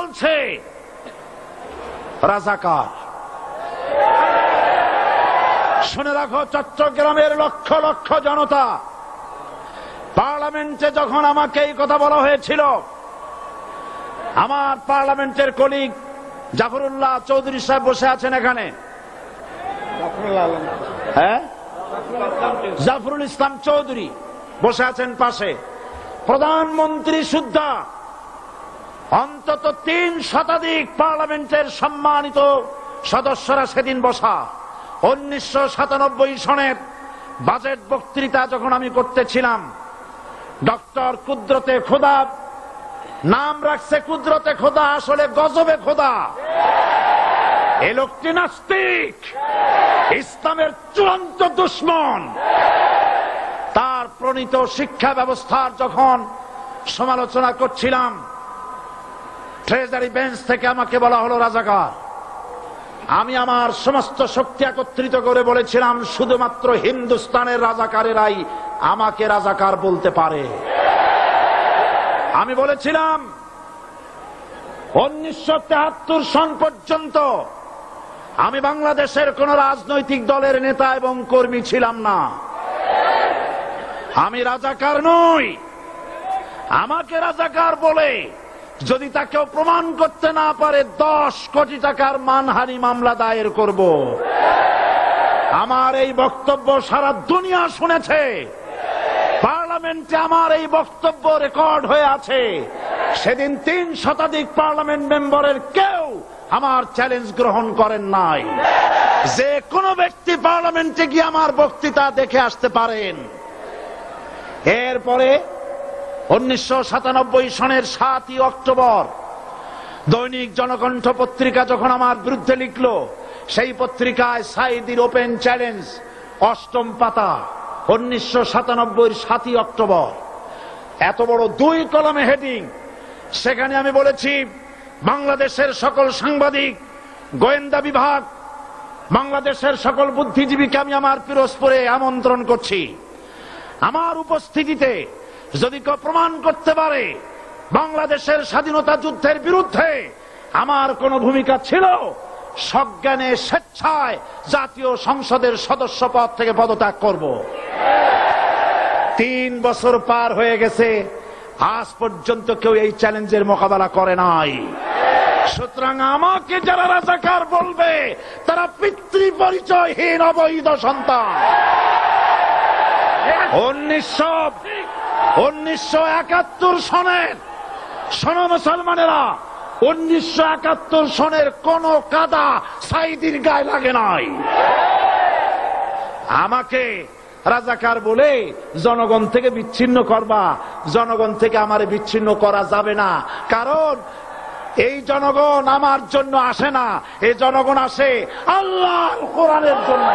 বলছে রাজাকার। শুনে রাখো চট্টগ্রামের লক্ষ লক্ষ জনতা, পার্লামেন্টে যখন আমাকে এই কথা বলা হয়েছিল, আমার পার্লামেন্টের কলিগ জাফরুল্লাহ চৌধুরী সাহেব বসে আছেন এখানে, হ্যাঁ, জাফরুল ইসলাম চৌধুরী বসে আছেন পাশে, প্রধানমন্ত্রী সুদ্ধা, অন্তত 3 শতাধিক পার্লামেন্টের সম্মানিত সদস্যরা সেদিন বসা। 1997 সনের বাজেট বক্তৃতা যখন আমি করতেছিলাম, ডক্টর কুদরতে খোদা, নাম রাখছে কুদরতে খোদা, আসলে গজবে খোদা। এই লোকটি নাস্তিক, ইসলামের চূড়ান্ত দুশমন। তার প্রণীত শিক্ষা ব্যবস্থার যখন সমালোচনা করছিলাম, ট্রেজারি বেঞ্চ থেকে আমাকে বলা হলো রাজাকার। আমি আমার সমস্ত শক্তি একত্রিত করে বলেছিলাম, শুধুমাত্র হিন্দুস্তানের রাজাকারেরাই আমাকে রাজাকার বলতে পারে। আমি বলেছিলাম 1973 সন পর্যন্ত আমি বাংলাদেশের কোন রাজনৈতিক দলের নেতা এবং কর্মী ছিলাম না। আমি রাজাকার নই। আমাকে রাজাকার বলে যদি তাকেও প্রমাণ করতে না পারে 10 কোটি টাকার মানহানি মামলা দায়ের করব। আমার এই বক্তব্য সারা দুনিয়া শুনেছে। পার্লামেন্টে আমার এই বক্তব্য রেকর্ড হয়ে আছে। সেদিন 3 শতাধিক পার্লামেন্ট মেম্বারের কেউ আমার চ্যালেঞ্জ গ্রহণ করেন নাই। যে কোনো ব্যক্তি পার্লামেন্টে গিয়ে আমার বক্তৃতা দেখে আসতে পারেন। এরপরে 1997 সনের 7 অক্টোবর দৈনিক জনকণ্ঠ পত্রিকা যখন আমার বিরুদ্ধে লিখল, সেই পত্রিকায় সাইদির ওপেন চ্যালেঞ্জ 8ম পাতা, 1997 7 অক্টোবর, এত বড় 2 কলমে হেডিং। সেখানে আমি বলেছি, বাংলাদেশের সকল সাংবাদিক, গোয়েন্দা বিভাগ, বাংলাদেশের সকল বুদ্ধিজীবীকে আমি আমার পিরোজপুরে আমন্ত্রণ করছি। আমার উপস্থিতিতে যদি কেউ প্রমাণ করতে পারে বাংলাদেশের স্বাধীনতা যুদ্ধের বিরুদ্ধে আমার কোন ভূমিকা ছিল, সজ্ঞানে স্বেচ্ছায় জাতীয় সংসদের সদস্য পদ থেকে পদত্যাগ করব। 3 বছর পার হয়ে গেছে, আজ পর্যন্ত কেউ এই চ্যালেঞ্জের মোকাবেলা করে নাই। সুতরাং আমাকে যারা রাজাকার বলবে তারা পিতৃ পরিচয়হীন অবৈধ সন্তান। 1971 সনের, শোনো মুসলমানেরা, 1971 সনের কোন কাদা সাইদির গায়ে লাগে নাই। আমাকে রাজাকার বলে জনগণ থেকে বিচ্ছিন্ন করবা, জনগণ থেকে আমারে বিচ্ছিন্ন করা যাবে না। কারণ এই জনগণ আমার জন্য আসে না, এই জনগণ আসে আল্লাহর কোরআনের জন্য।